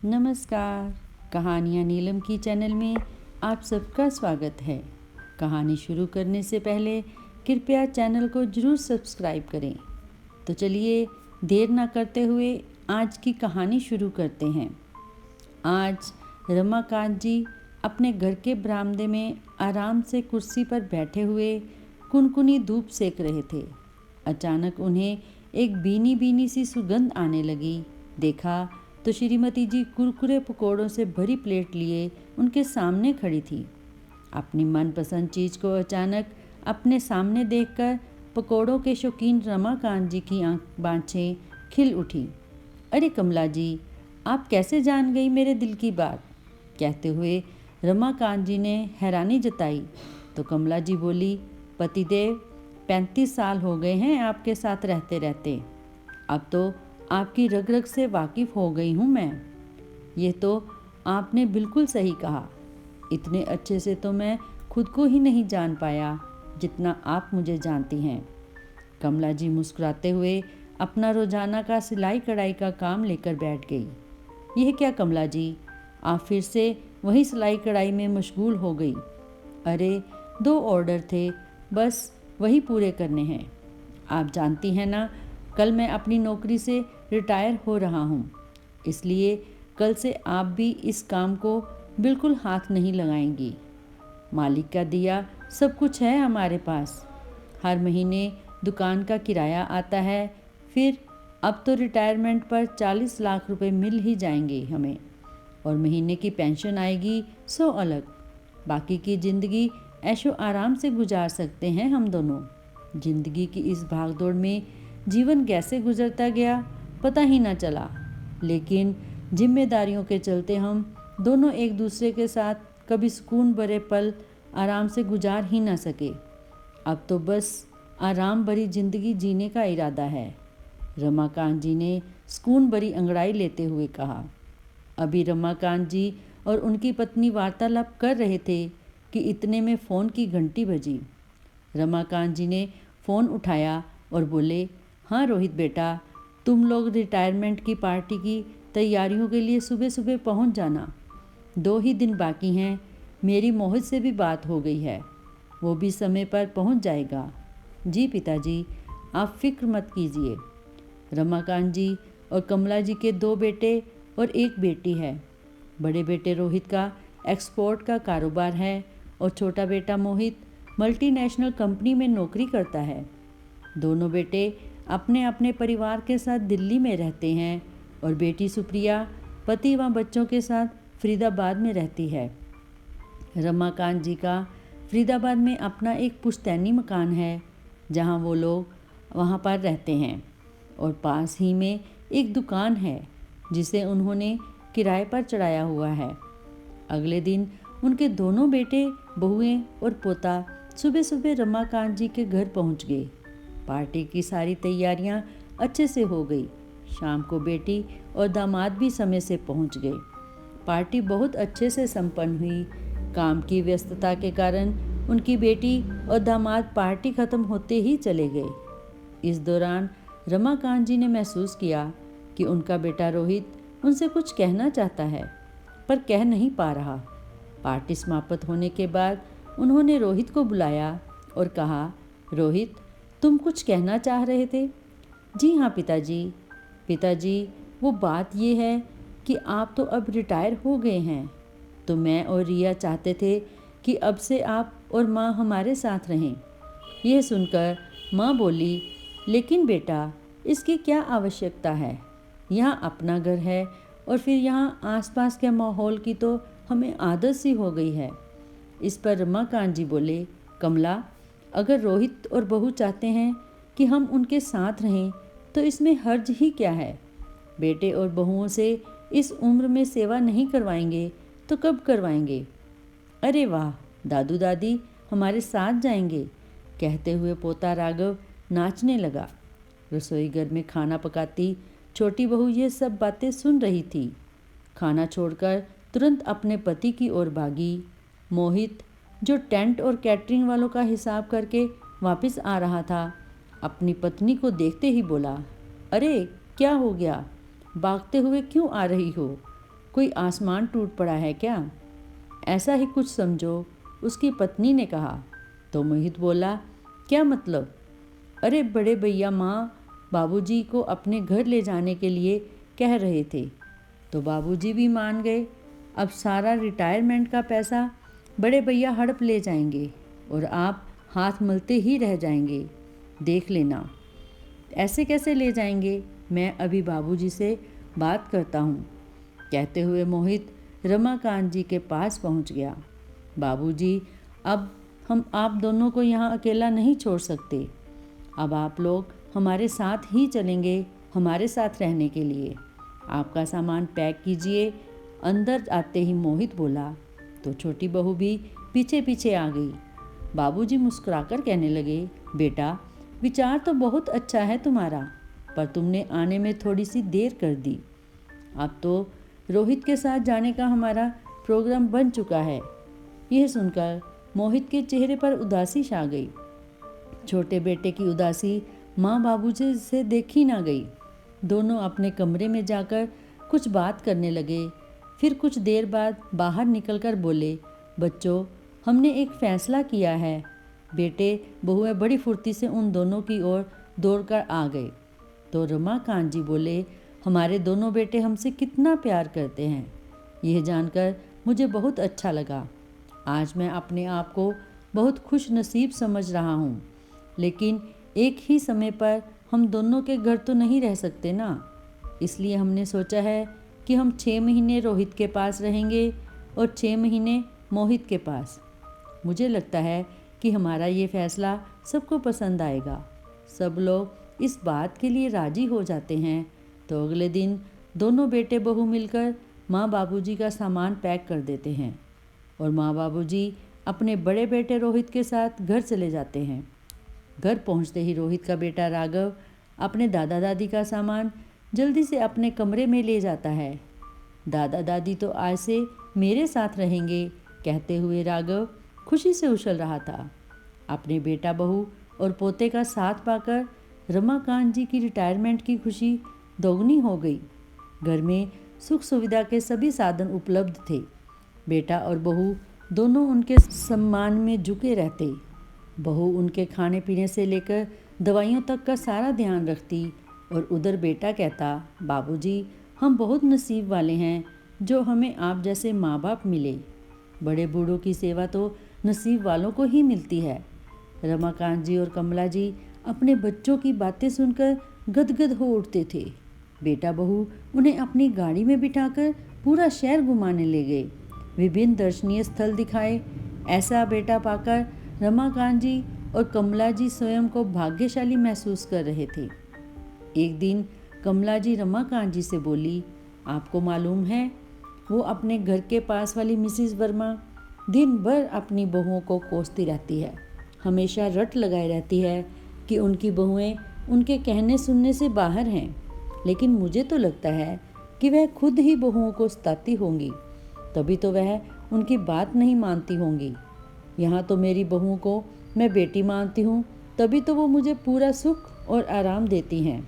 नमस्कार। कहानियाँ नीलम की चैनल में आप सबका स्वागत है। कहानी शुरू करने से पहले कृपया चैनल को ज़रूर सब्सक्राइब करें। तो चलिए देर ना करते हुए आज की कहानी शुरू करते हैं। आज रमाकांत जी अपने घर के बरामदे में आराम से कुर्सी पर बैठे हुए कुनकुनी धूप सेक रहे थे। अचानक उन्हें एक बीनी बीनी सी सुगंध आने लगी। देखा तो श्रीमती जी कुरकुरे पकौड़ों से भरी प्लेट लिए उनके सामने खड़ी थी। अपनी मनपसंद चीज़ को अचानक अपने सामने देखकर पकौड़ों के शौकीन रमाकांत जी की बाँछें खिल उठी। अरे कमला जी, आप कैसे जान गई मेरे दिल की बात? कहते हुए रमाकांत जी ने हैरानी जताई तो कमला जी बोली, पतिदेव 35 साल हो गए हैं आपके साथ रहते रहते। अब तो आपकी रग रग से वाकिफ़ हो गई हूँ मैं। ये तो आपने बिल्कुल सही कहा। इतने अच्छे से तो मैं खुद को ही नहीं जान पाया जितना आप मुझे जानती हैं। कमला जी मुस्कुराते हुए अपना रोजाना का सिलाई कढ़ाई का काम लेकर बैठ गई। यह क्या कमला जी, आप फिर से वही सिलाई कढ़ाई में मशगूल हो गई? अरे 2 ऑर्डर थे, बस वही पूरे करने हैं। आप जानती हैं ना, कल मैं अपनी नौकरी से रिटायर हो रहा हूँ, इसलिए कल से आप भी इस काम को बिल्कुल हाथ नहीं लगाएंगी। मालिक का दिया सब कुछ है हमारे पास। हर महीने दुकान का किराया आता है, फिर अब तो रिटायरमेंट पर 40 लाख रुपए मिल ही जाएंगे हमें, और महीने की पेंशन आएगी सो अलग। बाकी की ज़िंदगी ऐशो आराम से गुजार सकते हैं हम दोनों। ज़िंदगी की इस भागदौड़ में जीवन कैसे गुजरता गया पता ही ना चला, लेकिन जिम्मेदारियों के चलते हम दोनों एक दूसरे के साथ कभी सुकून भरे पल आराम से गुजार ही ना सके। अब तो बस आराम भरी जिंदगी जीने का इरादा है। रमाकांत जी ने सुकून भरी अंगड़ाई लेते हुए कहा। अभी रमाकांत जी और उनकी पत्नी वार्तालाप कर रहे थे कि इतने में फ़ोन की घंटी बजी। रमाकांत जी ने फ़ोन उठाया और बोले, हाँ रोहित बेटा, तुम लोग रिटायरमेंट की पार्टी की तैयारियों के लिए सुबह सुबह पहुंच जाना। 2 ही दिन बाकी हैं। मेरी मोहित से भी बात हो गई है, वो भी समय पर पहुंच जाएगा। जी पिताजी, आप फिक्र मत कीजिए। रमाकांत जी और कमला जी के 2 बेटे और 1 बेटी है। बड़े बेटे रोहित का एक्सपोर्ट का कारोबार है और छोटा बेटा मोहित मल्टीनेशनल कंपनी में नौकरी करता है। दोनों बेटे अपने अपने परिवार के साथ दिल्ली में रहते हैं और बेटी सुप्रिया पति व बच्चों के साथ फरीदाबाद में रहती है। रमाकांत जी का फरीदाबाद में अपना एक पुश्तैनी मकान है जहां वो लोग वहां पर रहते हैं, और पास ही में एक दुकान है जिसे उन्होंने किराए पर चढ़ाया हुआ है। अगले दिन उनके दोनों बेटे, बहुएं और पोता सुबह सुबह रमाकांत जी के घर पहुंच गए। पार्टी की सारी तैयारियां अच्छे से हो गई। शाम को बेटी और दामाद भी समय से पहुंच गए। पार्टी बहुत अच्छे से संपन्न हुई। काम की व्यस्तता के कारण उनकी बेटी और दामाद पार्टी खत्म होते ही चले गए। इस दौरान रमाकांत जी ने महसूस किया कि उनका बेटा रोहित उनसे कुछ कहना चाहता है, पर कह नहीं पा रहा। पार्टी समाप्त होने के बाद उन्होंने रोहित को बुलाया और कहा, रोहित, तुम कुछ कहना चाह रहे थे? जी हाँ पिताजी। पिताजी, वो बात ये है कि आप तो अब रिटायर हो गए हैं, तो मैं और रिया चाहते थे कि अब से आप और माँ हमारे साथ रहें। यह सुनकर माँ बोली, लेकिन बेटा, इसकी क्या आवश्यकता है? यहाँ अपना घर है और फिर यहाँ आसपास के माहौल की तो हमें आदत सी हो गई है। इस पर रमाकांत जी बोले, कमला, अगर रोहित और बहू चाहते हैं कि हम उनके साथ रहें तो इसमें हर्ज ही क्या है? बेटे और बहुओं से इस उम्र में सेवा नहीं करवाएंगे तो कब करवाएंगे? अरे वाह, दादू दादी हमारे साथ जाएंगे। कहते हुए पोता राघव नाचने लगा। रसोई घर में खाना पकाती छोटी बहू ये सब बातें सुन रही थी। खाना छोड़कर तुरंत अपने पति की ओर भागी। मोहित, जो टेंट और कैटरिंग वालों का हिसाब करके वापस आ रहा था, अपनी पत्नी को देखते ही बोला, अरे क्या हो गया? भागते हुए क्यों आ रही हो? कोई आसमान टूट पड़ा है क्या? ऐसा ही कुछ समझो, उसकी पत्नी ने कहा। तो मोहित बोला, क्या मतलब? अरे बड़े भैया माँ बाबूजी को अपने घर ले जाने के लिए कह रहे थे, तो बाबूजी भी मान गए। अब सारा रिटायरमेंट का पैसा बड़े भैया हड़प ले जाएंगे और आप हाथ मलते ही रह जाएंगे। देख लेना। ऐसे कैसे ले जाएंगे? मैं अभी बाबूजी से बात करता हूँ। कहते हुए मोहित रमाकांत जी के पास पहुँच गया। बाबूजी, अब हम आप दोनों को यहाँ अकेला नहीं छोड़ सकते। अब आप लोग हमारे साथ ही चलेंगे, हमारे साथ रहने के लिए। आपका सामान पैक कीजिए। अंदर आते ही मोहित बोला तो छोटी बहू भी पीछे पीछे आ गई। बाबूजी मुस्कुराकर कहने लगे, बेटा विचार तो बहुत अच्छा है तुम्हारा, पर तुमने आने में थोड़ी सी देर कर दी। अब तो रोहित के साथ जाने का हमारा प्रोग्राम बन चुका है। यह सुनकर मोहित के चेहरे पर उदासी छा गई। छोटे बेटे की उदासी माँ बाबूजी से देखी ना गई। दोनों अपने कमरे में जाकर कुछ बात करने लगे। फिर कुछ देर बाद बाहर निकलकर बोले, बच्चों हमने एक फैसला किया है। बेटे बहुएं बड़ी फुर्ती से उन दोनों की ओर दौड़कर आ गए। तो रमाकांत जी बोले, हमारे दोनों बेटे हमसे कितना प्यार करते हैं। यह जानकर मुझे बहुत अच्छा लगा। आज मैं अपने आप को बहुत खुश नसीब समझ रहा हूँ, लेकिन एक ही समय पर हम दोनों के घर तो नहीं रह सकते ना। इसलिए हमने सोचा है कि हम 6 महीने रोहित के पास रहेंगे और 6 महीने मोहित के पास। मुझे लगता है कि हमारा ये फैसला सबको पसंद आएगा। सब लोग इस बात के लिए राजी हो जाते हैं। तो अगले दिन दोनों बेटे बहू मिलकर माँ बाबूजी का सामान पैक कर देते हैं और माँ बाबूजी अपने बड़े बेटे रोहित के साथ घर चले जाते हैं। घर पहुँचते ही रोहित का बेटा राघव अपने दादा दादी का सामान जल्दी से अपने कमरे में ले जाता है। दादा दादी तो आज से मेरे साथ रहेंगे, कहते हुए राघव खुशी से उछल रहा था। अपने बेटा बहू और पोते का साथ पाकर रमाकांत जी की रिटायरमेंट की खुशी दोगुनी हो गई। घर में सुख सुविधा के सभी साधन उपलब्ध थे। बेटा और बहू दोनों उनके सम्मान में झुके रहते। बहू उनके खाने पीने से लेकर दवाइयों तक का सारा ध्यान रखती और उधर बेटा कहता, बाबूजी हम बहुत नसीब वाले हैं जो हमें आप जैसे माँ बाप मिले। बड़े बूढ़ों की सेवा तो नसीब वालों को ही मिलती है। रमाकांत जी और कमला जी अपने बच्चों की बातें सुनकर गदगद हो उठते थे। बेटा बहू उन्हें अपनी गाड़ी में बिठाकर पूरा शहर घुमाने ले गए, विभिन्न दर्शनीय स्थल दिखाए। ऐसा बेटा पाकर रमाकांत जी और कमला जी स्वयं को भाग्यशाली महसूस कर रहे थे। एक दिन कमला जी रमाकांत जी से बोली, आपको मालूम है वो अपने घर के पास वाली मिसिस वर्मा दिन भर अपनी बहुओं को कोसती रहती है। हमेशा रट लगाए रहती है कि उनकी बहुएं उनके कहने सुनने से बाहर हैं, लेकिन मुझे तो लगता है कि वह खुद ही बहुओं को सताती होंगी, तभी तो वह उनकी बात नहीं मानती होंगी। यहाँ तो मेरी बहुओं को मैं बेटी मानती हूँ, तभी तो वो मुझे पूरा सुख और आराम देती हैं।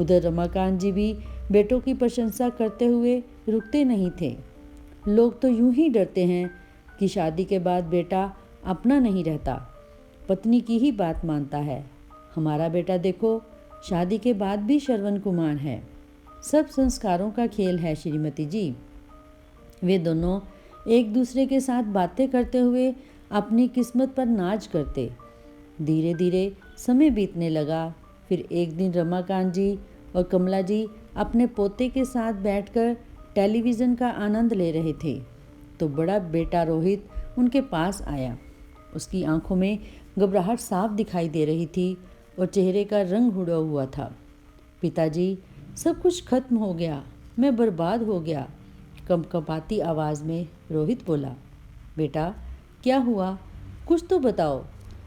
उधर रमाकांत जी भी बेटों की प्रशंसा करते हुए रुकते नहीं थे। लोग तो यूं ही डरते हैं कि शादी के बाद बेटा अपना नहीं रहता, पत्नी की ही बात मानता है। हमारा बेटा देखो, शादी के बाद भी श्रवण कुमार है। सब संस्कारों का खेल है श्रीमती जी। वे दोनों एक दूसरे के साथ बातें करते हुए अपनी किस्मत पर नाज करते। धीरे धीरे समय बीतने लगा। फिर एक दिन रमाकांत जी और कमला जी अपने पोते के साथ बैठकर टेलीविज़न का आनंद ले रहे थे, तो बड़ा बेटा रोहित उनके पास आया। उसकी आंखों में घबराहट साफ दिखाई दे रही थी और चेहरे का रंग उड़ा हुआ था। पिताजी, सब कुछ खत्म हो गया, मैं बर्बाद हो गया, कंपकपाती आवाज़ में रोहित बोला। बेटा क्या हुआ, कुछ तो बताओ।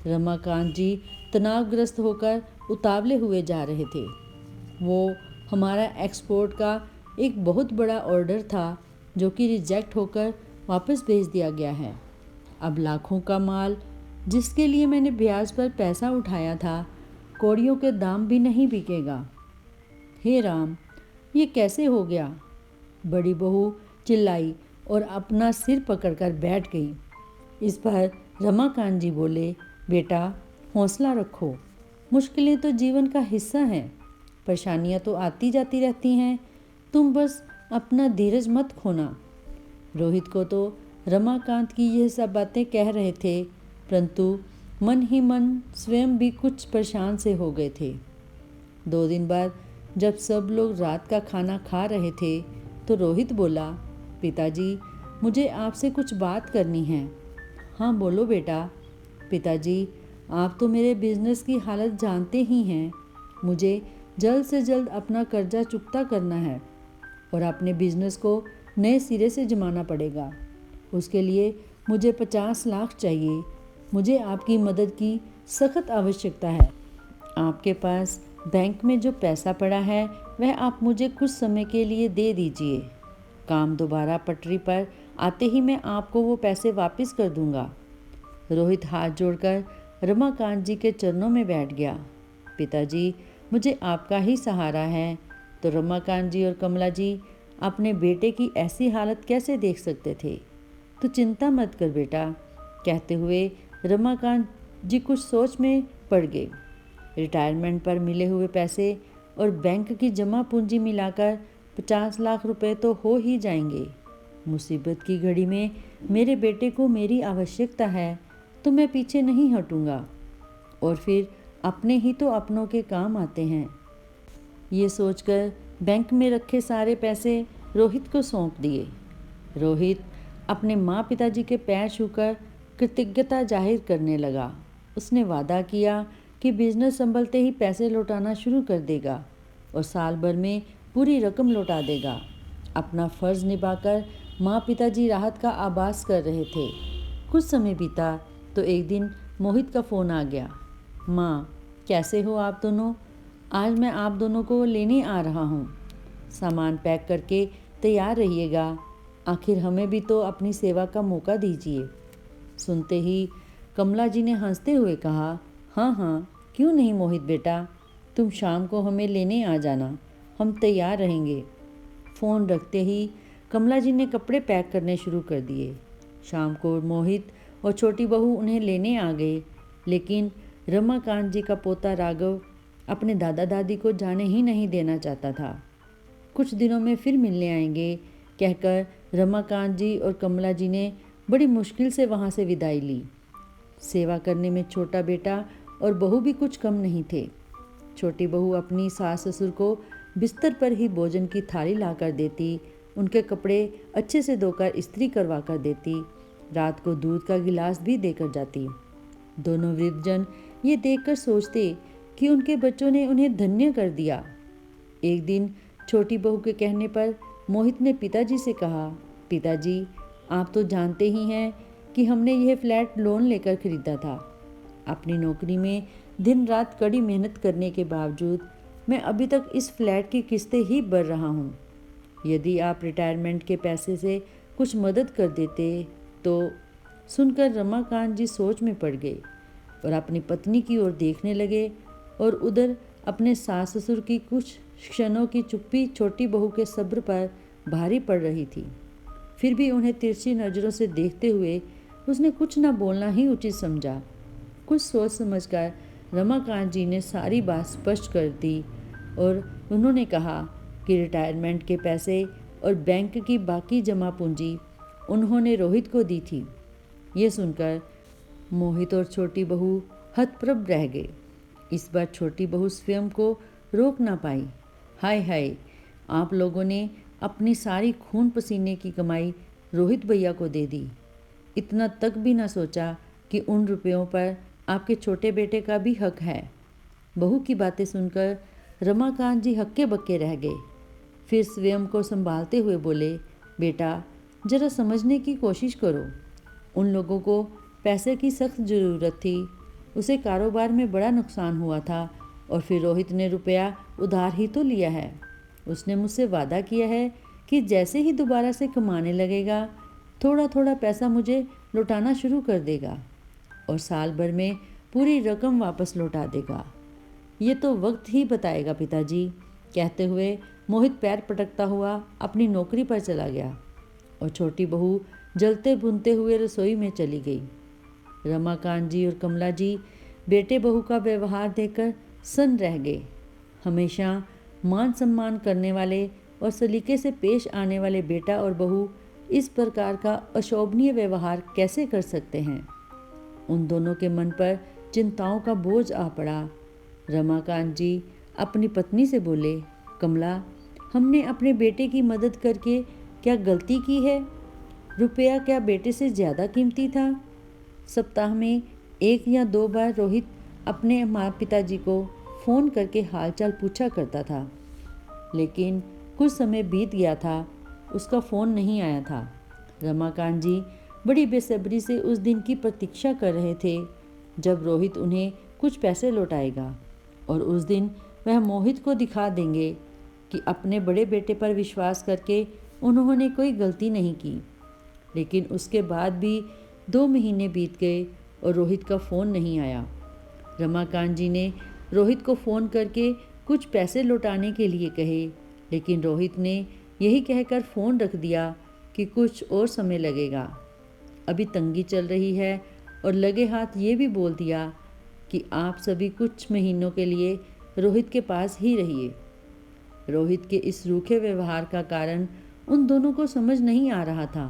रमाकांत जी तनावग्रस्त होकर उतावले हुए जा रहे थे। वो हमारा एक्सपोर्ट का एक बहुत बड़ा ऑर्डर था जो कि रिजेक्ट होकर वापस भेज दिया गया है। अब लाखों का माल जिसके लिए मैंने ब्याज पर पैसा उठाया था, कौड़ियों के दाम भी नहीं बिकेगा। हे राम, ये कैसे हो गया? बड़ी बहू चिल्लाई और अपना सिर पकड़कर बैठ गई। इस पर रमाकांत जी बोले, बेटा हौसला रखो, मुश्किलें तो जीवन का हिस्सा हैं, परेशानियां तो आती जाती रहती हैं, तुम बस अपना धीरज मत खोना। रोहित को तो रमाकांत की यह सब बातें कह रहे थे, परंतु मन ही मन स्वयं भी कुछ परेशान से हो गए थे। 2 दिन बाद जब सब लोग रात का खाना खा रहे थे तो रोहित बोला, पिताजी मुझे आपसे कुछ बात करनी है। हाँ बोलो बेटा। पिताजी आप तो मेरे बिजनेस की हालत जानते ही हैं, मुझे जल्द से जल्द अपना कर्जा चुकता करना है और अपने बिजनेस को नए सिरे से जमाना पड़ेगा। उसके लिए मुझे 50 लाख चाहिए। मुझे आपकी मदद की सख्त आवश्यकता है। आपके पास बैंक में जो पैसा पड़ा है वह आप मुझे कुछ समय के लिए दे दीजिए। काम दोबारा पटरी पर आते ही मैं आपको वो पैसे वापस कर दूंगा। रोहित हाथ जोड़कर रमाकांत जी के चरणों में बैठ गया। पिताजी मुझे आपका ही सहारा है। तो रमाकांत जी और कमला जी अपने बेटे की ऐसी हालत कैसे देख सकते थे। तो चिंता मत कर बेटा, कहते हुए रमाकांत जी कुछ सोच में पड़ गए। रिटायरमेंट पर मिले हुए पैसे और बैंक की जमा पूंजी मिलाकर 50 लाख रुपए तो हो ही जाएंगे। मुसीबत की घड़ी में मेरे बेटे को मेरी आवश्यकता है तो मैं पीछे नहीं हटूंगा, और फिर अपने ही तो अपनों के काम आते हैं। ये सोचकर बैंक में रखे सारे पैसे रोहित को सौंप दिए। रोहित अपने माँ पिताजी के पैर छूकर कृतज्ञता जाहिर करने लगा। उसने वादा किया कि बिजनेस संभलते ही पैसे लौटाना शुरू कर देगा और साल भर में पूरी रकम लौटा देगा। अपना फ़र्ज़ निभाकर माँ पिताजी राहत का आभास कर रहे थे। कुछ समय बीता तो एक दिन मोहित का फ़ोन आ गया। माँ कैसे हो आप दोनों? आज मैं आप दोनों को लेने आ रहा हूँ। सामान पैक करके तैयार रहिएगा, आखिर हमें भी तो अपनी सेवा का मौका दीजिए। सुनते ही कमला जी ने हंसते हुए कहा, हाँ हाँ क्यों नहीं मोहित बेटा, तुम शाम को हमें लेने आ जाना, हम तैयार रहेंगे। फ़ोन रखते ही कमला जी ने कपड़े पैक करने शुरू कर दिए। शाम को मोहित और छोटी बहू उन्हें लेने आ गए, लेकिन रमाकांत जी का पोता राघव अपने दादा दादी को जाने ही नहीं देना चाहता था। कुछ दिनों में फिर मिलने आएंगे कहकर रमाकांत जी और कमला जी ने बड़ी मुश्किल से वहाँ से विदाई ली। सेवा करने में छोटा बेटा और बहू भी कुछ कम नहीं थे। छोटी बहू अपनी सास ससुर को बिस्तर पर ही भोजन की थाली ला कर देती, उनके कपड़े अच्छे से धोकर इस्त्री करवा कर देती, रात को दूध का गिलास भी देकर जाती। दोनों वृद्धजन ये देखकर सोचते कि उनके बच्चों ने उन्हें धन्य कर दिया। एक दिन छोटी बहू के कहने पर मोहित ने पिताजी से कहा, पिताजी आप तो जानते ही हैं कि हमने यह फ्लैट लोन लेकर खरीदा था। अपनी नौकरी में दिन रात कड़ी मेहनत करने के बावजूद मैं अभी तक इस फ्लैट की किस्तें ही भर रहा हूँ। यदि आप रिटायरमेंट के पैसे से कुछ मदद कर देते तो। सुनकर रमाकांत जी सोच में पड़ गए और अपनी पत्नी की ओर देखने लगे, और उधर अपने सास ससुर की कुछ क्षणों की चुप्पी छोटी बहू के सब्र पर भारी पड़ रही थी। फिर भी उन्हें तिरछी नज़रों से देखते हुए उसने कुछ न बोलना ही उचित समझा। कुछ सोच समझकर रमाकांत जी ने सारी बात स्पष्ट कर दी और उन्होंने कहा कि रिटायरमेंट के पैसे और बैंक की बाकी जमा पूंजी उन्होंने रोहित को दी थी। ये सुनकर मोहित और छोटी बहू हतप्रभ रह गए। इस बार छोटी बहू स्वयं को रोक ना पाई। हाय हाय, आप लोगों ने अपनी सारी खून पसीने की कमाई रोहित भैया को दे दी, इतना तक भी ना सोचा कि उन रुपयों पर आपके छोटे बेटे का भी हक है। बहू की बातें सुनकर रमाकांत जी हक्के बक्के रह गए। फिर स्वयं को संभालते हुए बोले, बेटा जरा समझने की कोशिश करो, उन लोगों को पैसे की सख्त ज़रूरत थी, उसे कारोबार में बड़ा नुकसान हुआ था और फिर रोहित ने रुपया उधार ही तो लिया है। उसने मुझसे वादा किया है कि जैसे ही दोबारा से कमाने लगेगा थोड़ा थोड़ा पैसा मुझे लौटाना शुरू कर देगा और साल भर में पूरी रकम वापस लौटा देगा। ये तो वक्त ही बताएगा पिताजी, कहते हुए मोहित पैर पटकता हुआ अपनी नौकरी पर चला गया। और छोटी बहू जलते भुनते हुए रसोई में चली गई। रमाकांत जी और कमला जी बेटे बहू का व्यवहार देखकर सन्न रह गए। हमेशा मान सम्मान करने वाले और सलीके से पेश आने वाले बेटा और बहू इस प्रकार का अशोभनीय व्यवहार कैसे कर सकते हैं। उन दोनों के मन पर चिंताओं का बोझ आ पड़ा। रमाकांत जी अपनी पत्नी से बोले, कमला, हमने अपने बेटे की मदद करके क्या गलती की है? रुपया क्या बेटे से ज़्यादा कीमती था? सप्ताह में 1 या 2 बार रोहित अपने माँ पिताजी को फ़ोन करके हालचाल पूछा करता था, लेकिन कुछ समय बीत गया था, उसका फ़ोन नहीं आया था। रमाकांत जी बड़ी बेसब्री से उस दिन की प्रतीक्षा कर रहे थे जब रोहित उन्हें कुछ पैसे लौटाएगा और उस दिन वह मोहित को दिखा देंगे कि अपने बड़े बेटे पर विश्वास करके उन्होंने कोई गलती नहीं की। लेकिन उसके बाद भी 2 महीने बीत गए और रोहित का फ़ोन नहीं आया। रमाकांत जी ने रोहित को फ़ोन करके कुछ पैसे लौटाने के लिए कहे, लेकिन रोहित ने यही कहकर फ़ोन रख दिया कि कुछ और समय लगेगा, अभी तंगी चल रही है, और लगे हाथ ये भी बोल दिया कि आप सभी कुछ महीनों के लिए रोहित के पास ही रहिए। रोहित के इस रूखे व्यवहार का कारण उन दोनों को समझ नहीं आ रहा था।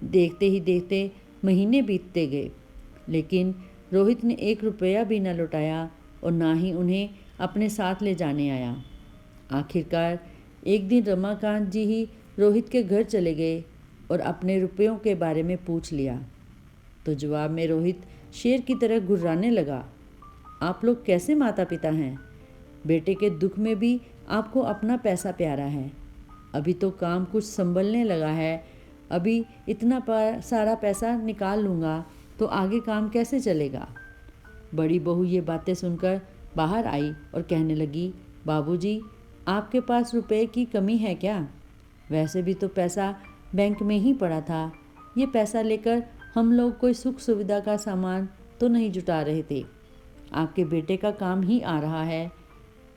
देखते ही देखते महीने बीतते गए, लेकिन रोहित ने 1 रुपया भी न लौटाया और ना ही उन्हें अपने साथ ले जाने आया। आखिरकार एक दिन रमाकांत जी ही रोहित के घर चले गए और अपने रुपयों के बारे में पूछ लिया, तो जवाब में रोहित शेर की तरह गुर्राने लगा। आप लोग कैसे माता पिता हैं? बेटे के दुख में भी आपको अपना पैसा प्यारा है। अभी तो काम कुछ संभलने लगा है, अभी इतना सारा पैसा निकाल लूँगा तो आगे काम कैसे चलेगा? बड़ी बहू ये बातें सुनकर बाहर आई और कहने लगी, बाबूजी, आपके पास रुपए की कमी है क्या? वैसे भी तो पैसा बैंक में ही पड़ा था। ये पैसा लेकर हम लोग कोई सुख सुविधा का सामान तो नहीं जुटा रहे थे। आपके बेटे का काम ही आ रहा है।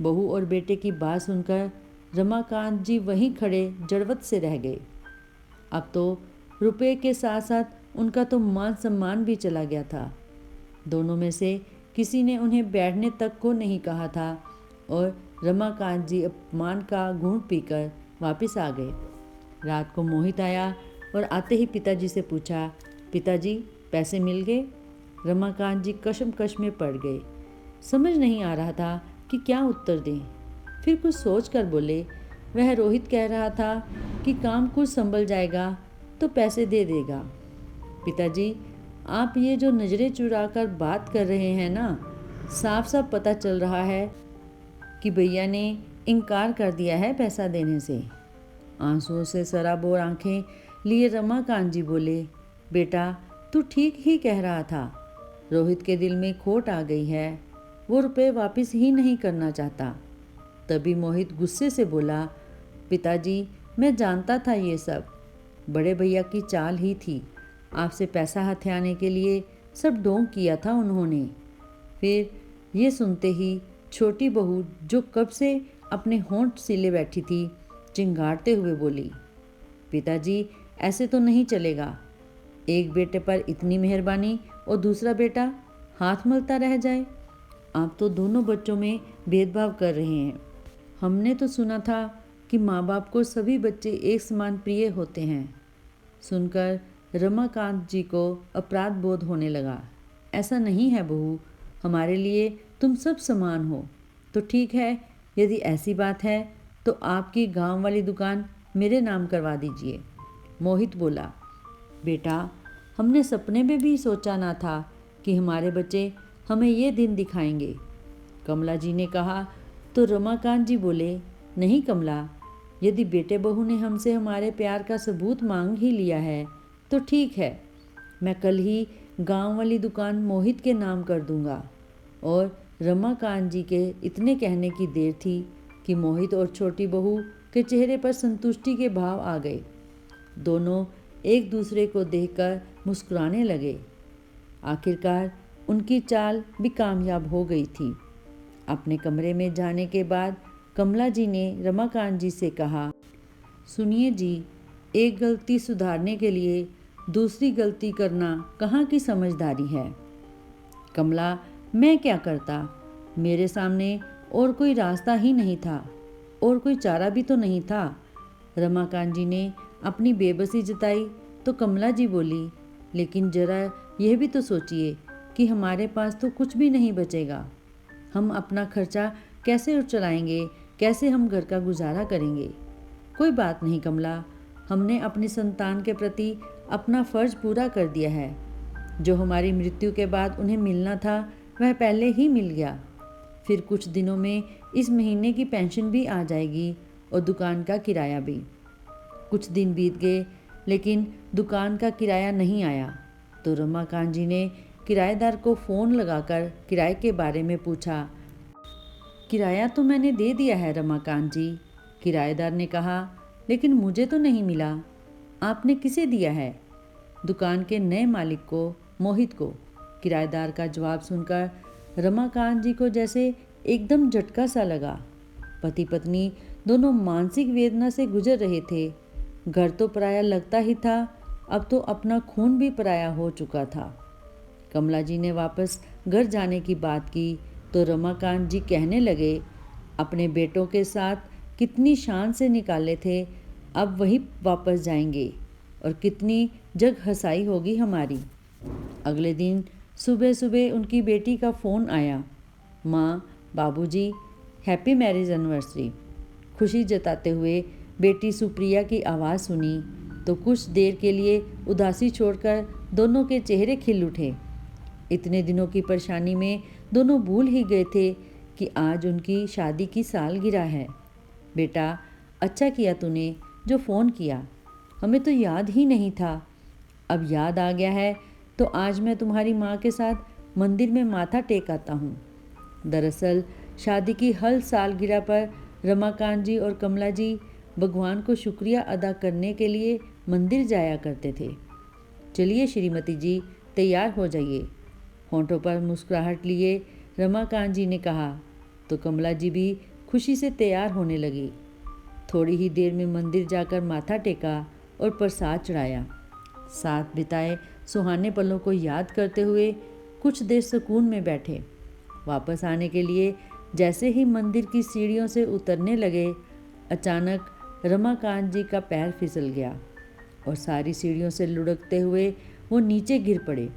बहू और बेटे की बात सुनकर रमाकांत जी वहीं खड़े जड़वत से रह गए। अब तो रुपए के साथ साथ उनका तो मान सम्मान भी चला गया था। दोनों में से किसी ने उन्हें बैठने तक को नहीं कहा था और रमाकांत जी अपमान का घूंट पीकर वापस आ गए। रात को मोहित आया और आते ही पिताजी से पूछा, पिताजी, पैसे मिल गए? रमाकांत जी कशमकश में पड़ गए। समझ नहीं आ रहा था कि क्या उत्तर दें। फिर कुछ सोच कर बोले, वह रोहित कह रहा था कि काम कुछ संभल जाएगा तो पैसे दे देगा। पिताजी, आप ये जो नज़रें चुरा कर बात कर रहे हैं ना, साफ साफ पता चल रहा है कि भैया ने इनकार कर दिया है पैसा देने से। आंसुओं से सराबोर आंखें लिए रमाकांत जी बोले, बेटा, तू ठीक ही कह रहा था। रोहित के दिल में खोट आ गई है, वो रुपए वापस ही नहीं करना चाहता। तभी मोहित गुस्से से बोला, पिताजी, मैं जानता था ये सब बड़े भैया की चाल ही थी। आपसे पैसा हथियाने के लिए सब ढोंग किया था उन्होंने। फिर ये सुनते ही छोटी बहू, जो कब से अपने होंठ सिले बैठी थी, चिंगाड़ते हुए बोली, पिताजी, ऐसे तो नहीं चलेगा। एक बेटे पर इतनी मेहरबानी और दूसरा बेटा हाथ मलता रह जाए। आप तो दोनों बच्चों में भेदभाव कर रहे हैं। हमने तो सुना था कि माँ बाप को सभी बच्चे एक समान प्रिय होते हैं। सुनकर रमाकांत जी को अपराध बोध होने लगा। ऐसा नहीं है बहू, हमारे लिए तुम सब समान हो। तो ठीक है, यदि ऐसी बात है तो आपकी गांव वाली दुकान मेरे नाम करवा दीजिए। मोहित बोला, बेटा, हमने सपने में भी सोचा ना था कि हमारे बच्चे हमें ये दिन दिखाएंगे। कमला जी ने कहा तो रमाकांत जी बोले, नहीं कमला, यदि बेटे बहू ने हमसे हमारे प्यार का सबूत मांग ही लिया है तो ठीक है, मैं कल ही गांव वाली दुकान मोहित के नाम कर दूंगा। और रमाकांत जी के इतने कहने की देर थी कि मोहित और छोटी बहू के चेहरे पर संतुष्टि के भाव आ गए। दोनों एक दूसरे को देखकर मुस्कुराने लगे। आखिरकार उनकी चाल भी कामयाब हो गई थी। अपने कमरे में जाने के बाद कमला जी ने रमाकांत जी से कहा, सुनिए जी, एक गलती सुधारने के लिए दूसरी गलती करना कहाँ की समझदारी है। कमला, मैं क्या करता? मेरे सामने और कोई रास्ता ही नहीं था, और कोई चारा भी तो नहीं था। रमाकांत जी ने अपनी बेबसी जताई तो कमला जी बोली, लेकिन जरा यह भी तो सोचिए कि हमारे पास तो कुछ भी नहीं बचेगा। हम अपना खर्चा कैसे चलाएंगे, कैसे हम घर का गुजारा करेंगे? कोई बात नहीं कमला, हमने अपनी संतान के प्रति अपना फर्ज पूरा कर दिया है। जो हमारी मृत्यु के बाद उन्हें मिलना था वह पहले ही मिल गया। फिर कुछ दिनों में इस महीने की पेंशन भी आ जाएगी और दुकान का किराया भी। कुछ दिन बीत गए लेकिन दुकान का किराया नहीं आया तो रमाकांत जी ने किराएदार को फ़ोन लगाकर किराए के बारे में पूछा। किराया तो मैंने दे दिया है रमाकांत जी, किराएदार ने कहा, लेकिन मुझे तो नहीं मिला। आपने किसे दिया है? दुकान के नए मालिक को, मोहित को। किराएदार का जवाब सुनकर रमाकांत जी को जैसे एकदम झटका सा लगा। पति पत्नी दोनों मानसिक वेदना से गुजर रहे थे। घर तो पराया लगता ही था, अब तो अपना खून भी पराया हो चुका था। कमला जी ने वापस घर जाने की बात की तो रमाकांत जी कहने लगे, अपने बेटों के साथ कितनी शान से निकाले थे, अब वही वापस जाएंगे और कितनी जग हंसाई होगी हमारी। अगले दिन सुबह सुबह उनकी बेटी का फ़ोन आया। माँ, बाबूजी, हैप्पी मैरिज एनिवर्सरी। खुशी जताते हुए बेटी सुप्रिया की आवाज़ सुनी तो कुछ देर के लिए उदासी छोड़कर दोनों के चेहरे खिल उठे। इतने दिनों की परेशानी में दोनों भूल ही गए थे कि आज उनकी शादी की सालगिरह है। बेटा, अच्छा किया तूने जो फ़ोन किया, हमें तो याद ही नहीं था। अब याद आ गया है तो आज मैं तुम्हारी माँ के साथ मंदिर में माथा टेक आता हूँ। दरअसल शादी की हर सालगिरह पर रमाकांत जी और कमला जी भगवान को शुक्रिया अदा करने के लिए मंदिर जाया करते थे। चलिए श्रीमती जी, तैयार हो जाइए। होंठों पर मुस्कुराहट लिए रमाकांत जी ने कहा तो कमला जी भी खुशी से तैयार होने लगी। थोड़ी ही देर में मंदिर जाकर माथा टेका और प्रसाद चढ़ाया। साथ बिताए सुहाने पलों को याद करते हुए कुछ देर सुकून में बैठे। वापस आने के लिए जैसे ही मंदिर की सीढ़ियों से उतरने लगे, अचानक रमाकांत जी का पैर फिसल गया और सारी सीढ़ियों से लुढ़कते हुए वो नीचे गिर पड़े।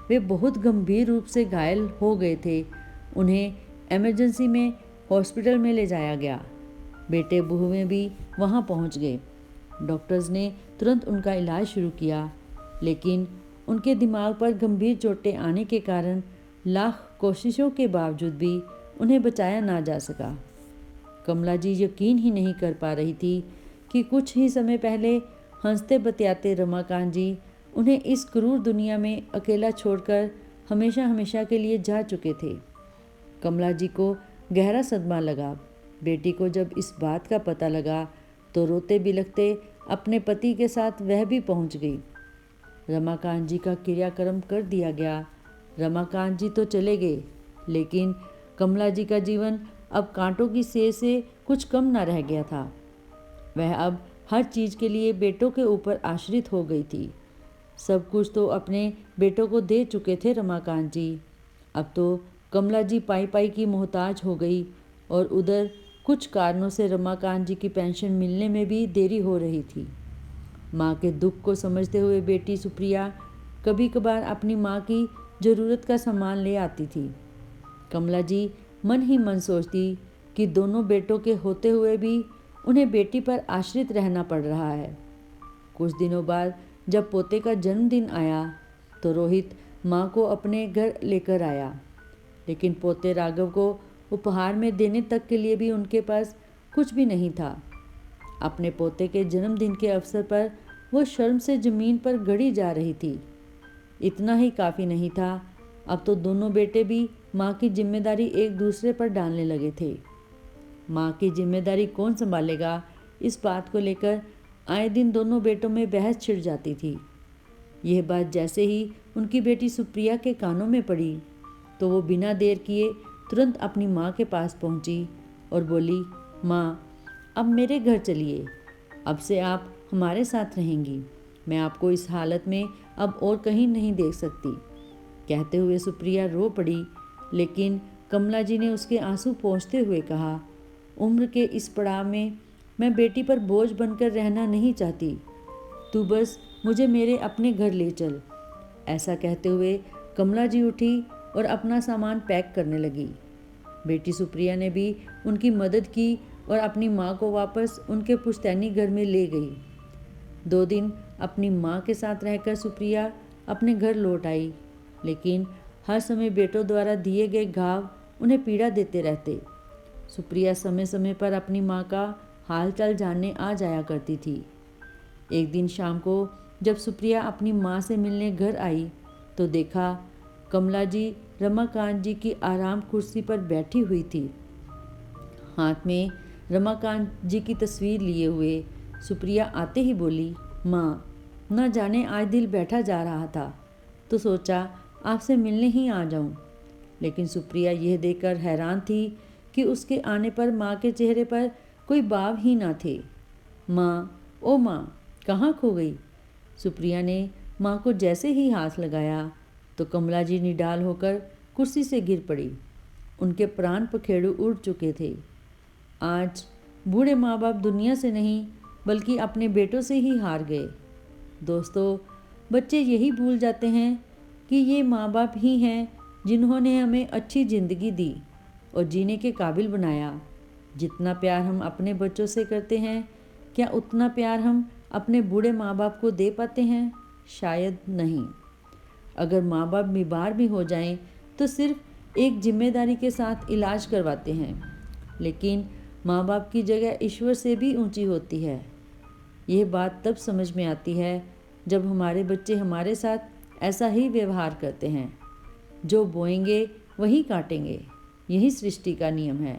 वे बहुत गंभीर रूप से घायल हो गए थे। उन्हें इमरजेंसी में हॉस्पिटल में ले जाया गया। बेटे बहुएं भी वहां पहुंच गए। डॉक्टर्स ने तुरंत उनका इलाज शुरू किया, लेकिन उनके दिमाग पर गंभीर चोटें आने के कारण लाख कोशिशों के बावजूद भी उन्हें बचाया ना जा सका। कमला जी यकीन ही नहीं कर पा रही थी कि कुछ ही समय पहले हंसते बतियाते रमाकांत जी उन्हें इस क्रूर दुनिया में अकेला छोड़कर हमेशा हमेशा के लिए जा चुके थे। कमला जी को गहरा सदमा लगा। बेटी को जब इस बात का पता लगा तो रोते बिलखते अपने पति के साथ वह भी पहुंच गई। रमाकांत जी का क्रियाक्रम कर दिया गया। रमाकांत जी तो चले गए, लेकिन कमला जी का जीवन अब कांटों की सेर से कुछ कम न रह गया था। वह अब हर चीज़ के लिए बेटों के ऊपर आश्रित हो गई थी। सब कुछ तो अपने बेटों को दे चुके थे रमाकांत जी। अब तो कमला जी पाई पाई की मोहताज हो गई और उधर कुछ कारणों से रमाकांत जी की पेंशन मिलने में भी देरी हो रही थी। माँ के दुख को समझते हुए बेटी सुप्रिया कभी कभार अपनी माँ की ज़रूरत का सामान ले आती थी। कमला जी मन ही मन सोचती कि दोनों बेटों के होते हुए भी उन्हें बेटी पर आश्रित रहना पड़ रहा है। कुछ दिनों बाद जब पोते का जन्मदिन आया तो रोहित माँ को अपने घर लेकर आया, लेकिन पोते राघव को उपहार में देने तक के लिए भी उनके पास कुछ भी नहीं था। अपने पोते के जन्मदिन के अवसर पर वो शर्म से ज़मीन पर गड़ी जा रही थी। इतना ही काफ़ी नहीं था, अब तो दोनों बेटे भी माँ की जिम्मेदारी एक दूसरे पर डालने लगे थे। माँ की जिम्मेदारी कौन संभालेगा, इस बात को लेकर आए दिन दोनों बेटों में बहस छिड़ जाती थी। यह बात जैसे ही उनकी बेटी सुप्रिया के कानों में पड़ी तो वो बिना देर किए तुरंत अपनी माँ के पास पहुँची और बोली, माँ, अब मेरे घर चलिए। अब से आप हमारे साथ रहेंगी। मैं आपको इस हालत में अब और कहीं नहीं देख सकती। कहते हुए सुप्रिया रो पड़ी, लेकिन कमला जी ने उसके आंसू पोंछते हुए कहा, उम्र के इस पड़ाव में मैं बेटी पर बोझ बनकर रहना नहीं चाहती। तू बस मुझे मेरे अपने घर ले चल। ऐसा कहते हुए कमला जी उठी और अपना सामान पैक करने लगी। बेटी सुप्रिया ने भी उनकी मदद की और अपनी माँ को वापस उनके पुश्तैनी घर में ले गई। 2 दिन अपनी माँ के साथ रहकर सुप्रिया अपने घर लौट आई, लेकिन हर समय बेटों द्वारा दिए गए घाव उन्हें पीड़ा देते रहते। सुप्रिया समय समय पर अपनी माँ का हाल चाल जानने आ जाया करती थी। एक दिन शाम को जब सुप्रिया अपनी माँ से मिलने घर आई तो देखा कमला जी रमाकांत जी की आराम कुर्सी पर बैठी हुई थी। हाथ में रमाकांत जी की तस्वीर लिए हुए सुप्रिया आते ही बोली, माँ, न जाने आज दिल बैठा जा रहा था तो सोचा आपसे मिलने ही आ जाऊं। लेकिन सुप्रिया यह देखकर हैरान थी कि उसके आने पर माँ के चेहरे पर कोई भाव ही ना थे। माँ, ओ माँ, कहाँ खो गई? सुप्रिया ने माँ को जैसे ही हाथ लगाया तो कमला जी निडाल होकर कुर्सी से गिर पड़ी। उनके प्राण पखेरु उड़ चुके थे। आज बूढ़े माँ बाप दुनिया से नहीं बल्कि अपने बेटों से ही हार गए। दोस्तों, बच्चे यही भूल जाते हैं कि ये माँ बाप ही हैं जिन्होंने हमें अच्छी ज़िंदगी दी और जीने के काबिल बनाया। जितना प्यार हम अपने बच्चों से करते हैं, क्या उतना प्यार हम अपने बूढ़े माँ बाप को दे पाते हैं? शायद नहीं। अगर माँ बाप बीमार भी हो जाएं तो सिर्फ एक जिम्मेदारी के साथ इलाज करवाते हैं, लेकिन माँ बाप की जगह ईश्वर से भी ऊंची होती है। यह बात तब समझ में आती है जब हमारे बच्चे हमारे साथ ऐसा ही व्यवहार करते हैं। जो बोएंगे वही काटेंगे, यही सृष्टि का नियम है।